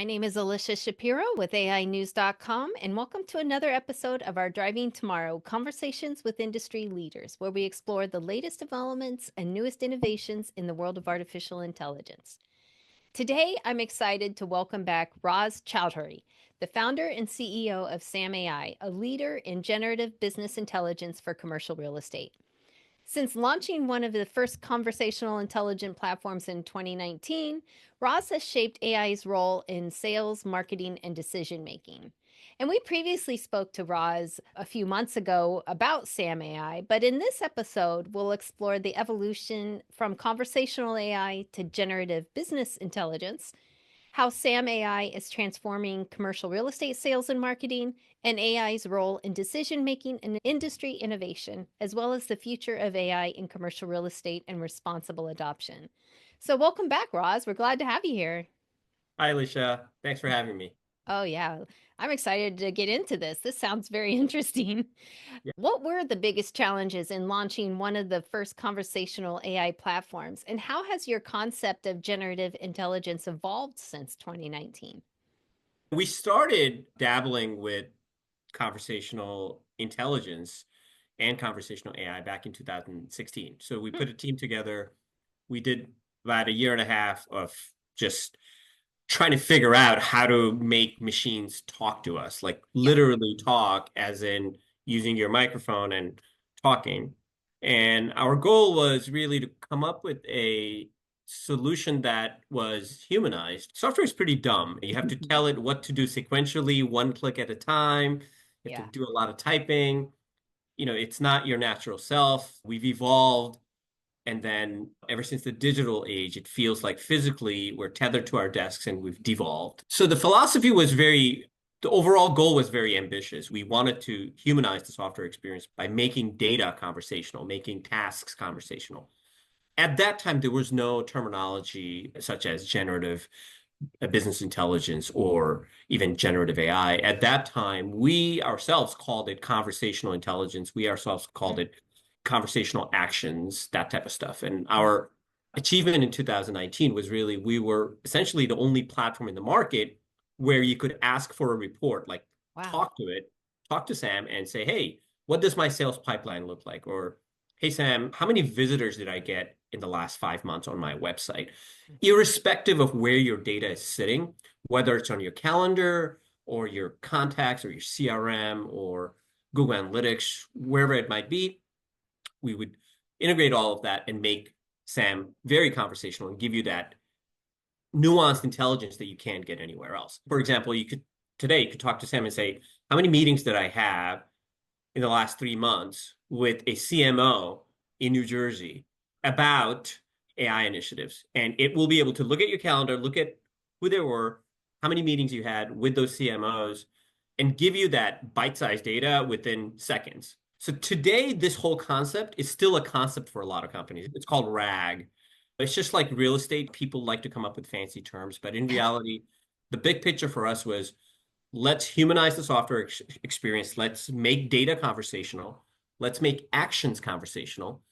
My name is Alicia Shapiro with AInews.com, and welcome to another episode of our Driving Tomorrow Conversations with Industry Leaders, where we explore the latest developments and newest innovations in the world of artificial intelligence. Today, I'm excited to welcome back Raz Choudhury, the founder and CEO of Sam.ai, a leader in generative business intelligence for commercial real estate. Since launching one of the first conversational intelligent platforms in 2019, Ross has shaped AI's role in sales, marketing, and decision making. And we previously spoke to Roz a few months ago about Sam.ai, but in this episode, we'll explore the evolution from conversational AI to generative business intelligence, how Sam.ai is transforming commercial real estate sales and marketing, and AI's role in decision making and industry innovation, as well as the future of AI in commercial real estate and responsible adoption. So, welcome back, Roz. We're glad to have you here. Hi, Alicia. Thanks for having me. Oh, yeah. I'm excited to get into this. This sounds very interesting. Yeah. What were the biggest challenges in launching one of the first conversational AI platforms, and how has your concept of generative intelligence evolved since 2019? We started dabbling with conversational intelligence and conversational AI back in 2016. So we Hmm. put a team together. We did about a year and a half of just trying to figure out how to make machines talk to us, like Yeah. literally talk, as in using your microphone and talking. And our goal was really to come up with a solution that was humanized. Software is pretty dumb. You have to tell it what to do sequentially, one click at a time. You have to Yeah. do a lot of typing. It's not your natural self. We've evolved. And then ever since the digital age, it feels like physically we're tethered to our desks and we've devolved. So the overall goal was very ambitious. We wanted to humanize the software experience by making data conversational, making tasks conversational. At that time, there was no terminology such as generative business intelligence or even generative AI. At that time, we ourselves called it conversational intelligence. We ourselves called Mm. it conversational actions, that type of stuff. And our achievement in 2019 was really we were essentially the only platform in the market where you could ask for a report, like Wow. talk to it, talk to Sam and say, hey, what does my sales pipeline look like? Or, hey, Sam, how many visitors did I get in the last 5 months on my website? Irrespective of where your data is sitting, whether it's on your calendar or your contacts or your CRM or Google Analytics, wherever it might be, we would integrate all of that and make Sam very conversational and give you that nuanced intelligence that you can't get anywhere else. For example, you could talk to Sam and say, how many meetings did I have in the last 3 months with a CMO in New Jersey about AI initiatives? And it will be able to look at your calendar, look at who there were, how many meetings you had with those CMOs, and give you that bite-sized data within seconds. So today, this whole concept is still a concept for a lot of companies. It's called RAG. It's just like real estate. People like to come up with fancy terms, but in Yeah. reality, the big picture for us was let's humanize the software experience. Let's make data conversational. Let's make actions conversational.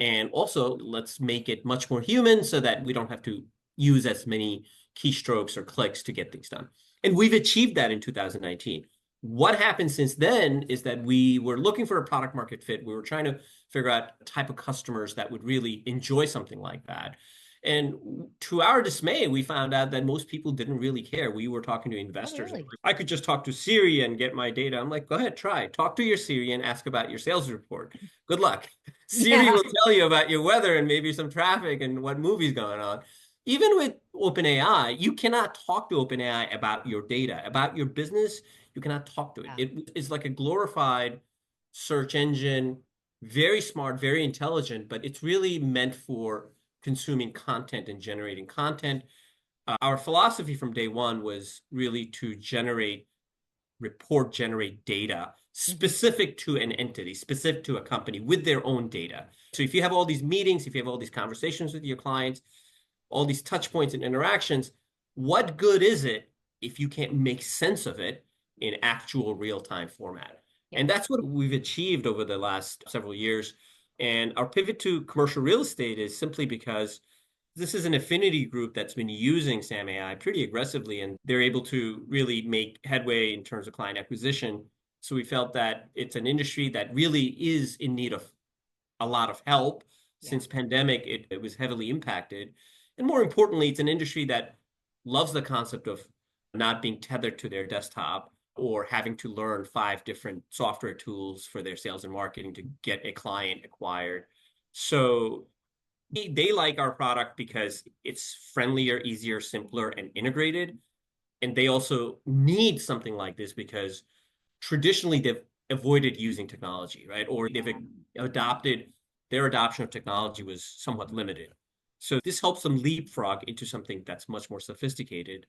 And also, let's make it much more human so that we don't have to use as many keystrokes or clicks to get things done. And we've achieved that in 2019. What happened since then is that we were looking for a product market fit. We were trying to figure out the type of customers that would really enjoy something like that. And to our dismay, we found out that most people didn't really care. We were talking to Oh, investors. really? I could just talk to Siri and get my data. I'm like, go ahead, try. Talk to your Siri and ask about your sales report. Good luck. Siri Yeah. will tell you about your weather and maybe some traffic and what movie's going on. Even with OpenAI, you cannot talk to OpenAI about your data, about your business. You cannot talk to it. Yeah. It is like a glorified search engine, very smart, very intelligent, but it's really meant for consuming content and generating content. Our philosophy from day one was really to generate data Mhm. specific to an entity, specific to a company with their own data. So if you have all these meetings, if you have all these conversations with your clients, all these touch points and interactions, what good is it if you can't make sense of it in actual real-time format? Yeah. And that's what we've achieved over the last several years. And our pivot to commercial real estate is simply because This is an affinity group that's been using Sam.ai pretty aggressively, and they're able to really make headway in terms of client acquisition. So we felt that it's an industry that really is in need of a lot of help. Yeah. Since pandemic, it was heavily impacted. And more importantly, it's an industry that loves the concept of not being tethered to their desktop or having to learn five different software tools for their sales and marketing to get a client acquired. So they like our product because it's friendlier, easier, simpler, and integrated. And they also need something like this because traditionally they've avoided using technology, right? Or they've adopted their adoption of technology was somewhat limited. So this helps them leapfrog into something that's much more sophisticated.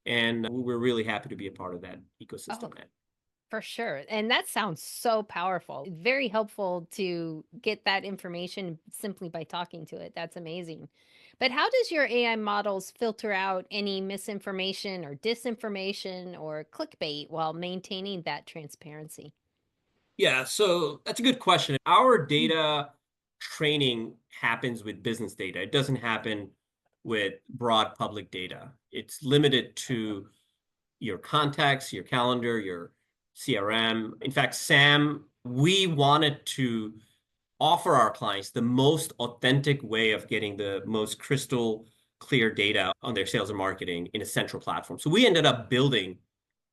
And we're really happy to be a part of that Oh, ecosystem, man. for sure. And that sounds so powerful. Very helpful to get that information simply by talking to it. That's amazing. But how does your AI models filter out any misinformation or disinformation or clickbait while maintaining that transparency? Yeah, so that's a good question. Our data training happens with business data. It doesn't happen with broad public data. It's limited to your contacts, your calendar, your CRM. In fact, Sam, we wanted to offer our clients the most authentic way of getting the most crystal clear data on their sales and marketing in a central platform. So we ended up building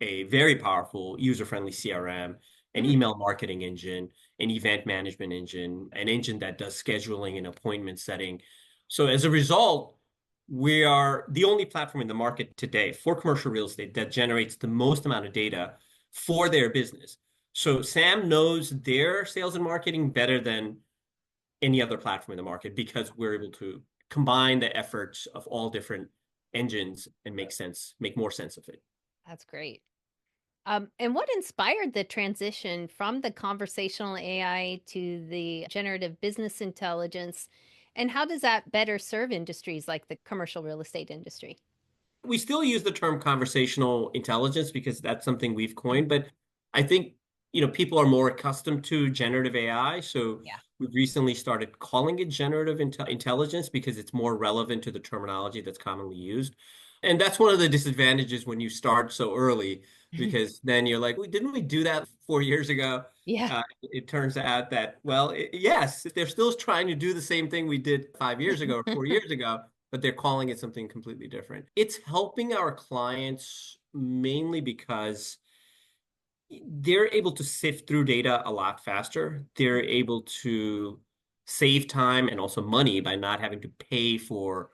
a very powerful user-friendly CRM, an Mm, email marketing engine, an event management engine, an engine that does scheduling and appointment setting. So as a result, we are the only platform in the market today for commercial real estate that generates the most amount of data for their business. So Sam knows their sales and marketing better than any other platform in the market because we're able to combine the efforts of all different engines and make more sense of it. that's great. And what inspired the transition from the conversational AI to the generative business intelligence? And how does that better serve industries like the commercial real estate industry? We still use the term conversational intelligence because that's something we've coined, but I think people are more accustomed to generative AI, so Yeah. we've recently started calling it generative intelligence because it's more relevant to the terminology that's commonly used. And that's one of the disadvantages when you start so early, because then you're like, didn't we do that 4 years ago? Yeah. It turns out that, well, yes, they're still trying to do the same thing we did 5 years ago or 4 years ago, but they're calling it something completely different. It's helping our clients mainly because they're able to sift through data a lot faster. They're able to save time and also money by not having to pay for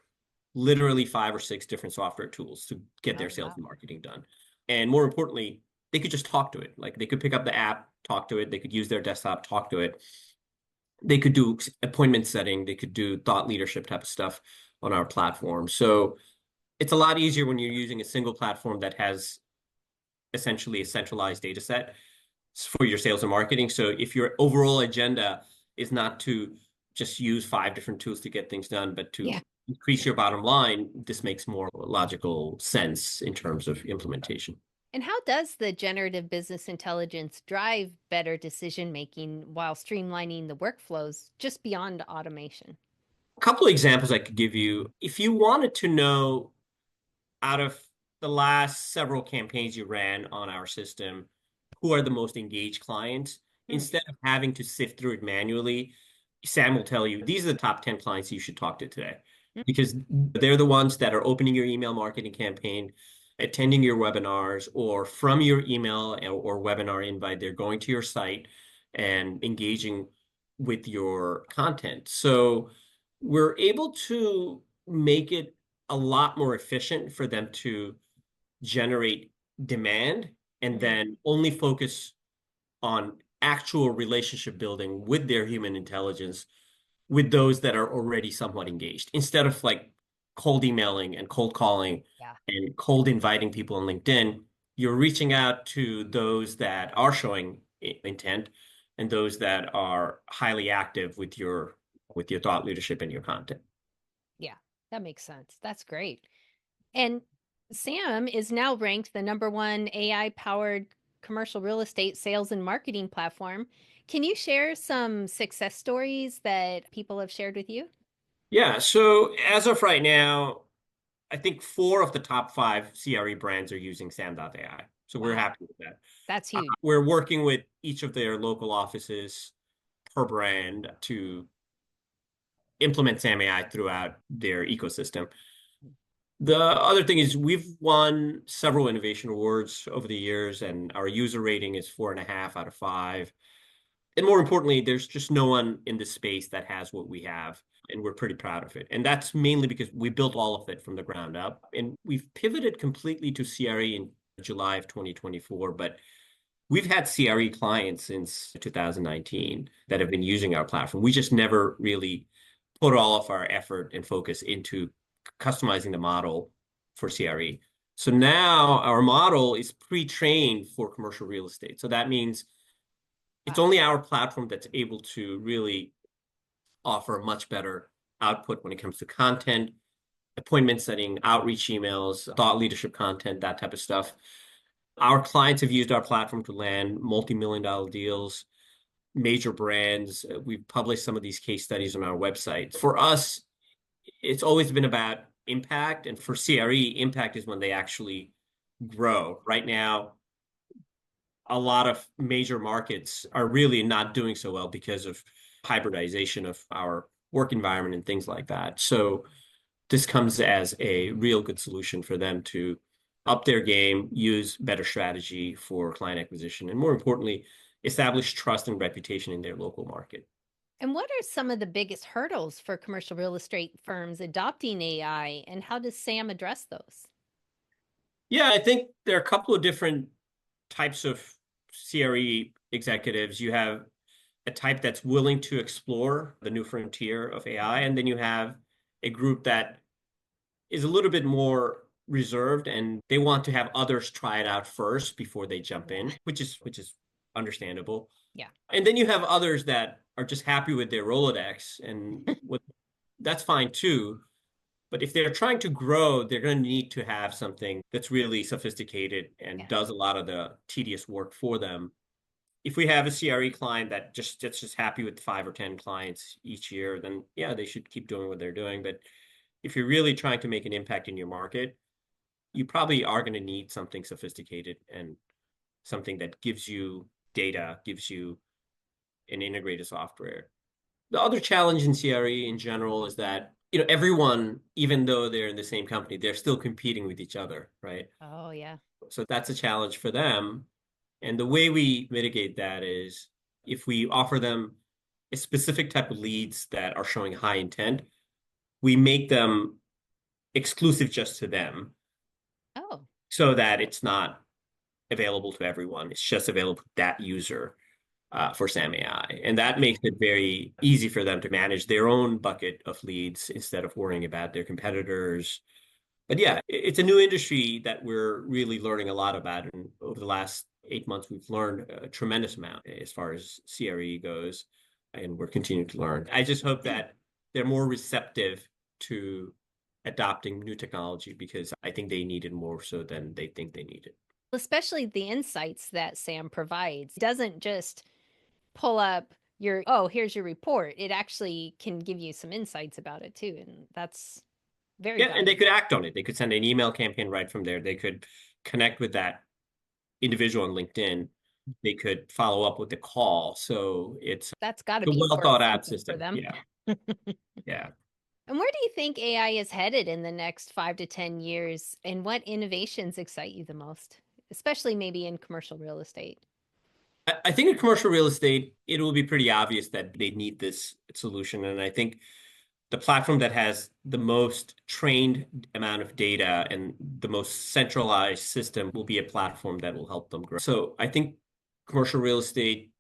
literally five or six different software tools to get Oh, their sales wow. and marketing done. And more importantly, they could just talk to it. Like they could pick up the app, talk to it. They could use their desktop, talk to it. They could do appointment setting. They could do thought leadership type of stuff on our platform. So it's a lot easier when you're using a single platform that has essentially a centralized data set for your sales and marketing. So if your overall agenda is not to just use five different tools to get things done, but to Yeah. increase your bottom line, this makes more logical sense in terms of implementation. And how does the generative business intelligence drive better decision making while streamlining the workflows just beyond automation? A couple of examples I could give you. If you wanted to know out of the last several campaigns you ran on our system, who are the most engaged clients? Mm, Instead of having to sift through it manually, Sam will tell you these are the top 10 clients you should talk to today mm, because they're the ones that are opening your email marketing campaign, attending your webinars, or from your email or webinar invite, they're going to your site and engaging with your content. So we're able to make it a lot more efficient for them to generate demand and mhm. then only focus on actual relationship building with their human intelligence with those that are already somewhat engaged instead of like cold emailing and cold calling Yeah. and cold inviting people on LinkedIn. You're reaching out to those that are showing intent and those that are highly active with your thought leadership and your content. Yeah. That makes sense. That's great. And Sam is now ranked the number one AI powered commercial real estate sales and marketing platform. Can you share some success stories that people have shared with you? Yeah. So as of right now, I think four of the top five CRE brands are using Sam.ai. So we're Wow, happy with that. that's huge. We're working with each of their local offices per brand to implement Sam.ai throughout their ecosystem. The other thing is we've won several innovation awards over the years, and our user rating is 4.5 out of 5. And more importantly, there's just no one in this space that has what we have, and we're pretty proud of it. And that's mainly because we built all of it from the ground up, and we've pivoted completely to CRE in July of 2024. But we've had CRE clients since 2019 that have been using our platform. We just never really put all of our effort and focus into customizing the model for CRE. So now our model is pre-trained for commercial real estate. So that means it's Wow. only our platform that's able to really offer much better output when it comes to content, appointment setting, outreach emails, thought leadership content, that type of stuff. Our clients have used our platform to land multi-million dollar deals, major brands. We've published some of these case studies on our website. For us, it's always been about impact. And for CRE, impact is when they actually grow. Right now, a lot of major markets are really not doing so well because of hybridization of our work environment and things like that. So this comes as a real good solution for them to up their game, use better strategy for client acquisition, and more importantly, establish trust and reputation in their local market. And what are some of the biggest hurdles for commercial real estate firms adopting AI, and how does Sam address those? Yeah, I think there are a couple of different types of CRE executives. You have a type that's willing to explore the new frontier of AI, and then you have a group that is a little bit more reserved and they want to have others try it out first before they jump Yeah. in, which is understandable. Yeah. And then you have others that are just happy with their Rolodex and what that's fine too. But if they're trying to grow, they're going to need to have something that's really sophisticated and Yeah. does a lot of the tedious work for them. If we have a CRE client that's just happy with 5 or 10 clients each year, then yeah, they should keep doing what they're doing. But if you're really trying to make an impact in your market, you probably are going to need something sophisticated and something that gives you data, gives you an integrated software. The other challenge in CRE in general is that everyone, even though they're in the same company, they're still competing with each other, right? Oh, yeah. So that's a challenge for them. And the way we mitigate that is if we offer them a specific type of leads that are showing high intent, we make them exclusive just to them Oh, so that it's not available to everyone. It's just available to that user for Sam.ai. And that makes it very easy for them to manage their own bucket of leads instead of worrying about their competitors. But yeah, it's a new industry that we're really learning a lot about. And over the last 8 months, we've learned a tremendous amount as far as CRE goes. And we're continuing to learn. I just hope that they're more receptive to adopting new technology because I think they need it more so than they think they need it. especially the insights that Sam provides. It doesn't just pull up your, oh, here's your report. It actually can give you some insights about it too. And that's very Yeah, and they could valuable. act on it. They could send an email campaign right from there. They could connect with that individual on LinkedIn. They could follow up with the call. So it's That's got to a be well more thought out effective for system. them. Yeah, yeah. And where do you think AI is headed in the next 5 to 10 years? And what innovations excite you the most, especially maybe in commercial real estate? I think in commercial real estate, it will be pretty obvious that they need this solution. And I think the platform that has the most trained amount of data and the most centralized system will be a platform that will help them grow. So I think commercial real estate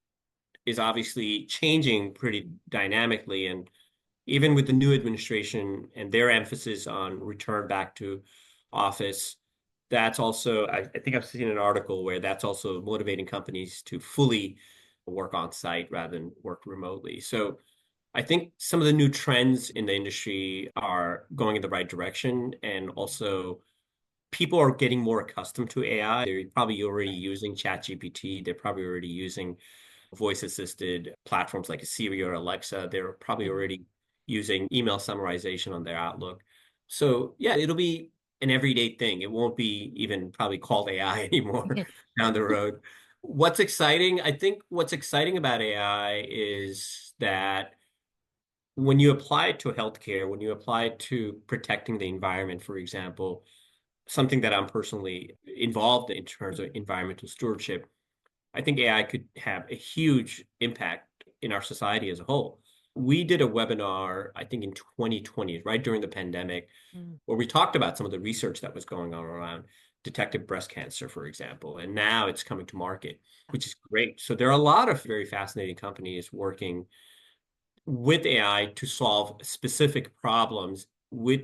is obviously changing pretty dynamically. And even with the new administration and their emphasis on return back to office, that's also, I think I've seen an article where that's also motivating companies to fully work on site rather than work remotely. So I think some of the new trends in the industry are going in the right direction. And also, people are getting more accustomed to AI. They're probably already using ChatGPT. They're probably already using voice assisted platforms like Siri or Alexa. They're probably Mhm. already using email summarization on their Outlook. So yeah, it'll be an everyday thing. It won't be even probably called AI anymore down the road. What's exciting? I think what's exciting about AI is that when you apply it to healthcare, when you apply it to protecting the environment, for example, something that I'm personally involved in terms of environmental stewardship, I think AI could have a huge impact in our society as a whole. We did a webinar, I think in 2020, right during the pandemic, Mm. where we talked about some of the research that was going on around detected breast cancer, for example. And now it's coming to market, which is great. So there are a lot of very fascinating companies working with AI to solve specific problems with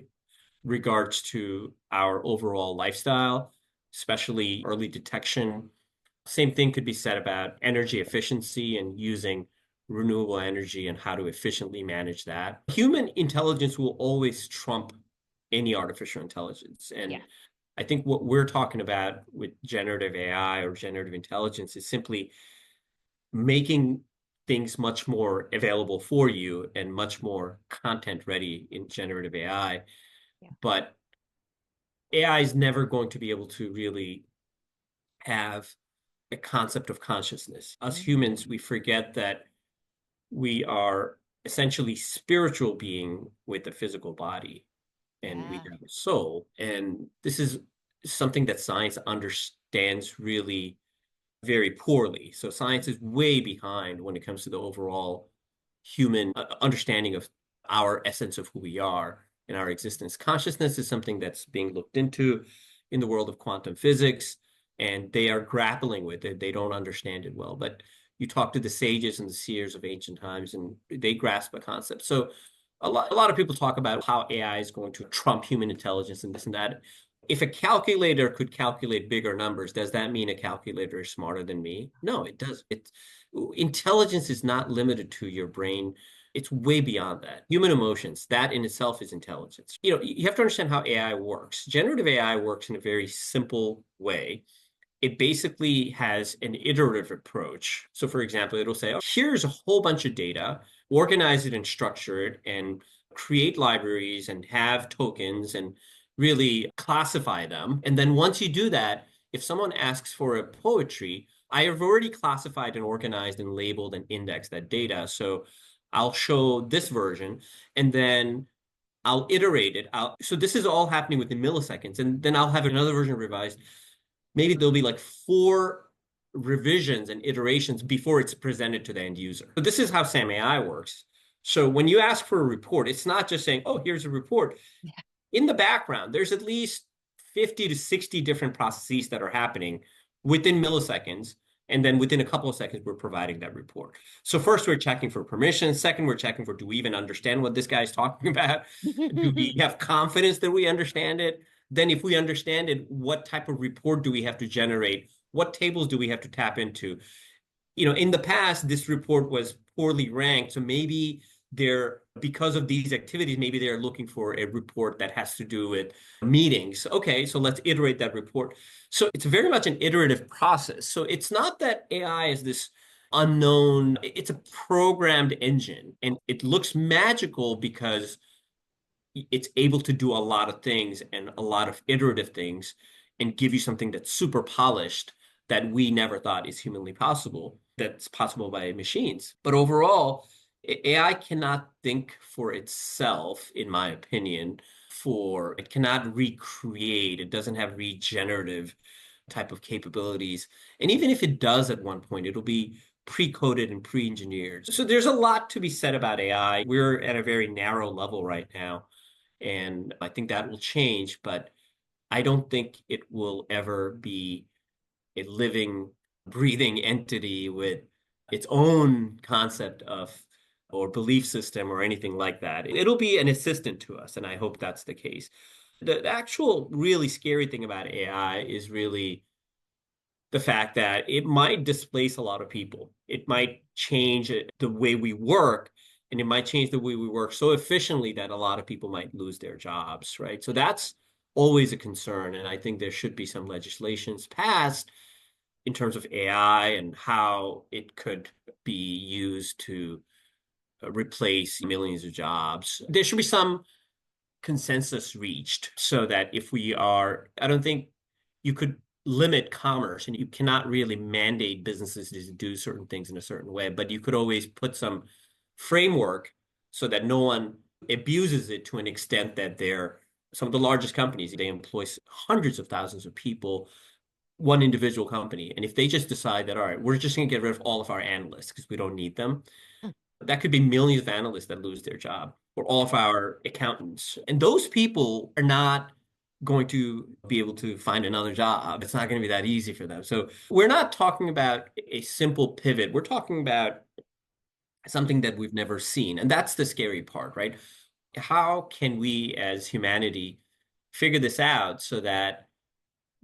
regards to our overall lifestyle, especially early detection. Same thing could be said about energy efficiency and using renewable energy and how to efficiently manage that. Human intelligence will always trump any artificial intelligence. Yeah. And I think what we're talking about with generative AI or generative intelligence is simply making things much more available for you and much more content ready in generative AI. Yeah. But AI is never going to be able to really have a concept of consciousness. Us Mhm. humans, we forget that we are essentially spiritual being with a physical body and we Yeah. have a soul. And this is something that science understands really very poorly. So science is way behind when it comes to the overall human understanding of our essence of who we are and our existence. Consciousness is something that's being looked into in the world of quantum physics, and they are grappling with it. They don't understand it well, but you talk to the sages and the seers of ancient times, and they grasp a concept. So a lot of people talk about how AI is going to trump human intelligence and this and that. If a calculator could calculate bigger numbers, does that mean a calculator is smarter than me? No, it does. Intelligence is not limited to your brain. It's way beyond that. Human emotions, that in itself is intelligence. You have to understand how AI works. Generative AI works in a very simple way. It basically has an iterative approach. So, for example, it'll say, oh, here's a whole bunch of data, organize it and structure it, and create libraries and have tokens and really classify them. And then once you do that, if someone asks for a poetry, I have already classified and organized and labeled and indexed that data. So I'll show this version and then I'll iterate it. So this is all happening within milliseconds. And then I'll have another version revised. Maybe there'll be like 4 revisions and iterations before it's presented to the end user. So this is how Sam.ai works. So when you ask for a report, it's not just saying, oh, here's a report. Yeah. In the background, there's at least 50 to 60 different processes that are happening within milliseconds. And then within a couple of seconds, we're providing that report. So first, we're checking for permission. Second, we're checking for, do we even understand what this guy is talking about? Do we have confidence that we understand it? Then if we understand it, what type of report do we have to generate? What tables do we have to tap into? In the past, this report was poorly ranked. So maybe because of these activities, maybe they're looking for a report that has to do with meetings. Okay, so let's iterate that report. So it's very much an iterative process. So it's not that AI is this unknown, it's a programmed engine and it looks magical because it's able to do a lot of things and a lot of iterative things and give you something that's super polished that we never thought is humanly possible, that's possible by machines. But overall, AI cannot think for itself, in my opinion, for it cannot recreate, it doesn't have regenerative type of capabilities. And even if it does at one point, it'll be pre-coded and pre-engineered. So there's a lot to be said about AI. We're at a very narrow level right now. And I think that will change, but I don't think it will ever be a living, breathing entity with its own concept of or belief system or anything like that. It'll be an assistant to us, and I hope that's the case. The actual really scary thing about AI is really the fact that it might displace a lot of people. It might change the way we work, and it might change the way we work so efficiently that a lot of people might lose their jobs, right? So that's always a concern. And I think there should be some legislations passed in terms of AI and how it could be used to replace millions of jobs. There should be some consensus reached so that if we are, I don't think you could limit commerce and you cannot really mandate businesses to do certain things in a certain way, but you could always put some framework so that no one abuses it to an extent that they're some of the largest companies, they employ hundreds of thousands of people, one individual company. And if they just decide that, all right, we're just going to get rid of all of our analysts because we don't need them, that could be millions of analysts that lose their job, or all of our accountants. And those people are not going to be able to find another job. It's not going to be that easy for them. So we're not talking about a simple pivot. We're talking about something that we've never seen. And that's the scary part, right? How can we as humanity figure this out so that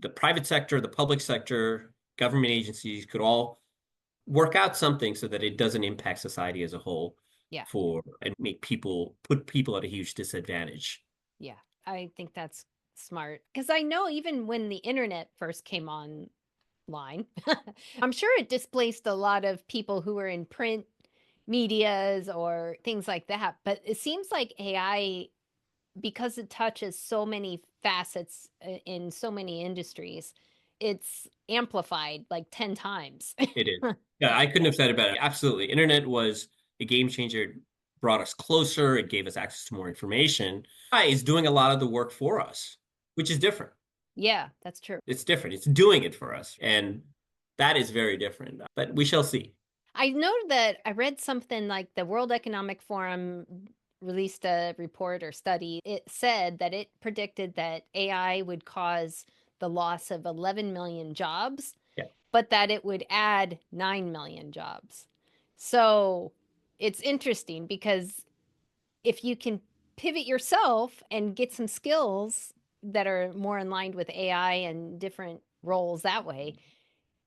the private sector, the public sector, government agencies could all work out something so that it doesn't impact society as a whole Yeah. for and make people put people at a huge disadvantage. Yeah. I think that's smart. Because I know even when the internet first came online, I'm sure it displaced a lot of people who were in print medias or things like that. But it seems like AI, because it touches so many facets in so many industries, it's amplified like 10 times. It is. Yeah, I couldn't have said it better. Absolutely. Internet was a game changer. It brought us closer. It gave us access to more information. AI is doing a lot of the work for us, which is different. Yeah, that's true. It's different. It's doing it for us. And that is very different. But we shall see. I know that I read something like the World Economic Forum released a report or study. It said that it predicted that AI would cause the loss of 11 million jobs, Yeah. but that it would add 9 million jobs. So it's interesting because if you can pivot yourself and get some skills that are more in line with AI and different roles that way,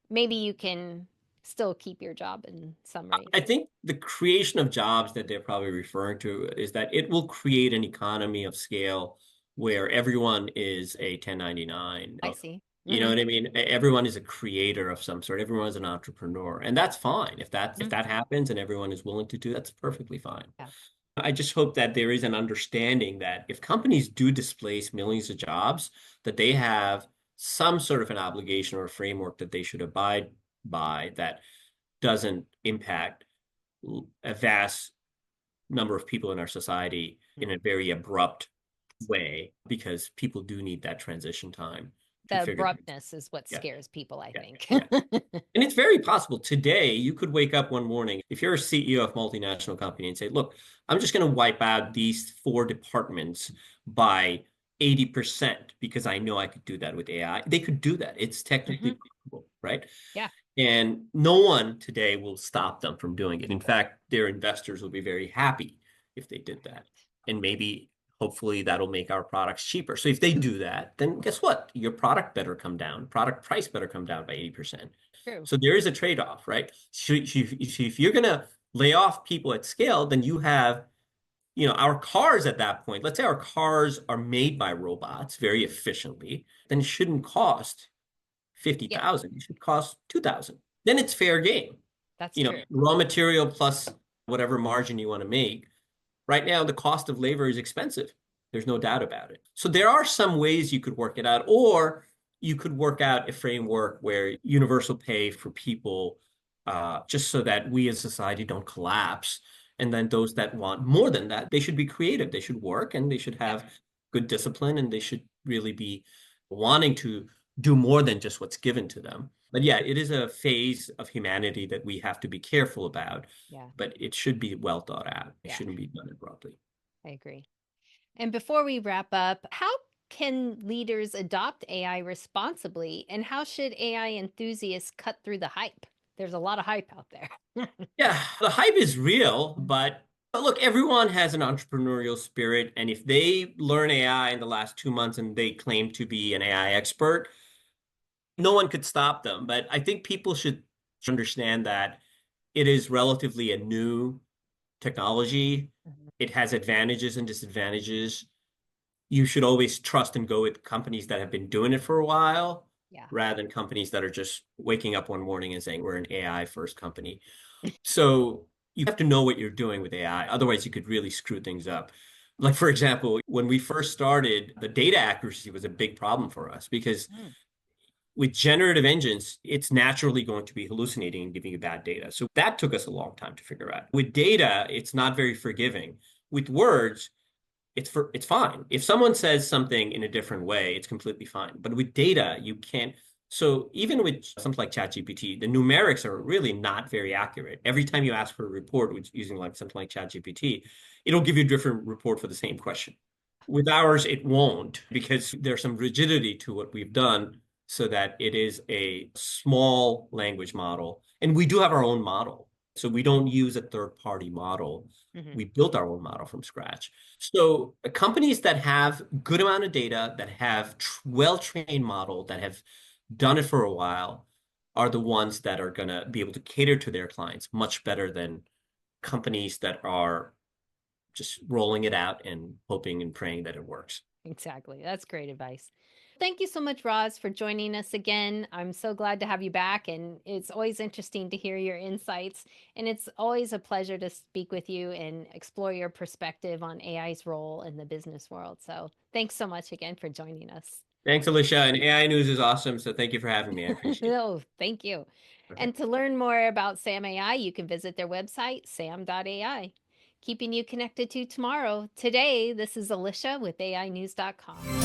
maybe you can still keep your job in some ways. I think the creation of jobs that they're probably referring to is that it will create an economy of scale where everyone is a 1099. I see. You know what I mean? Everyone is a creator of some sort. Everyone's an entrepreneur, and that's fine. If that happens and everyone is willing to do, that's perfectly fine. Yeah. I just hope that there is an understanding that if companies do displace millions of jobs, that they have some sort of an obligation or a framework that they should abide by that doesn't impact a vast number of people in our society in a very abrupt way, because people do need that transition time to The figure things. abruptness is what Yeah, scares people, I yeah, think. yeah. And it's very possible today you could wake up one morning, if you're a CEO of multinational company, and say, look, I'm just going to wipe out these 4 departments by 80% because I know I could do that with AI. They could do that. It's technically possible, right? Yeah. And no one today will stop them from doing it. In fact, their investors will be very happy if they did that. And maybe, hopefully, that'll make our products cheaper. So if they do that, then guess what? Your product better come down. Product price better come down by 80%. True. So there is a trade-off, right? So if you're going to lay off people at scale, then you have, our cars at that point. Let's say our cars are made by robots very efficiently, then it shouldn't cost Yeah, 50,000, it should cost 2,000. Then it's fair game. that's true. Raw material plus whatever margin you want to make. Right now, the cost of labor is expensive. There's no doubt about it. So there are some ways you could work it out, or you could work out a framework where universal pay for people, just so that we as society don't collapse. And then those that want more than that, they should be creative. They should work and they should Yeah. have good discipline, and they should really be wanting to do more than just what's given to them. But yeah, it is a phase of humanity that we have to be careful about, Yeah. but it should be well thought out. It Yeah. shouldn't be done abruptly. I agree. And before we wrap up, how can leaders adopt AI responsibly, and how should AI enthusiasts cut through the hype? There's a lot of hype out there. Yeah, the hype is real, but look, everyone has an entrepreneurial spirit, and if they learn AI in the last 2 months and they claim to be an AI expert, no one could stop them. But I think people should understand that it is relatively a new technology. It has advantages and disadvantages. You should always trust and go with companies that have been doing it for a while, Yeah. rather than companies that are just waking up one morning and saying, we're an AI first company. So you have to know what you're doing with AI. Otherwise, you could really screw things up. Like, for example, when we first started, the data accuracy was a big problem for us because Mm. with generative engines, it's naturally going to be hallucinating and giving you bad data. So that took us a long time to figure out. With data, it's not very forgiving. With words, it's fine. If someone says something in a different way, it's completely fine. But with data, you can't. So even with something like ChatGPT, the numerics are really not very accurate. Every time you ask for a report, which using like something like ChatGPT, it'll give you a different report for the same question. With ours, it won't because there's some rigidity to what we've done so that it is a small language model. And we do have our own model. So we don't use a third-party model. Hmm. We built our own model from scratch. So companies that have good amount of data, that have well-trained model, that have done it for a while, are the ones that are going to be able to cater to their clients much better than companies that are just rolling it out and hoping and praying that it works. Exactly. That's great advice. Thank you so much, Roz, for joining us again. I'm so glad to have you back, and it's always interesting to hear your insights. And it's always a pleasure to speak with you and explore your perspective on AI's role in the business world. So thanks so much again for joining us. Thanks, Alicia. And AI news is awesome. So thank you for having me. I appreciate Oh, thank you. it. Okay. And to learn more about Sam.ai, you can visit their website, sam.ai. Keeping you connected to tomorrow. Today, this is Alicia with AInews.com.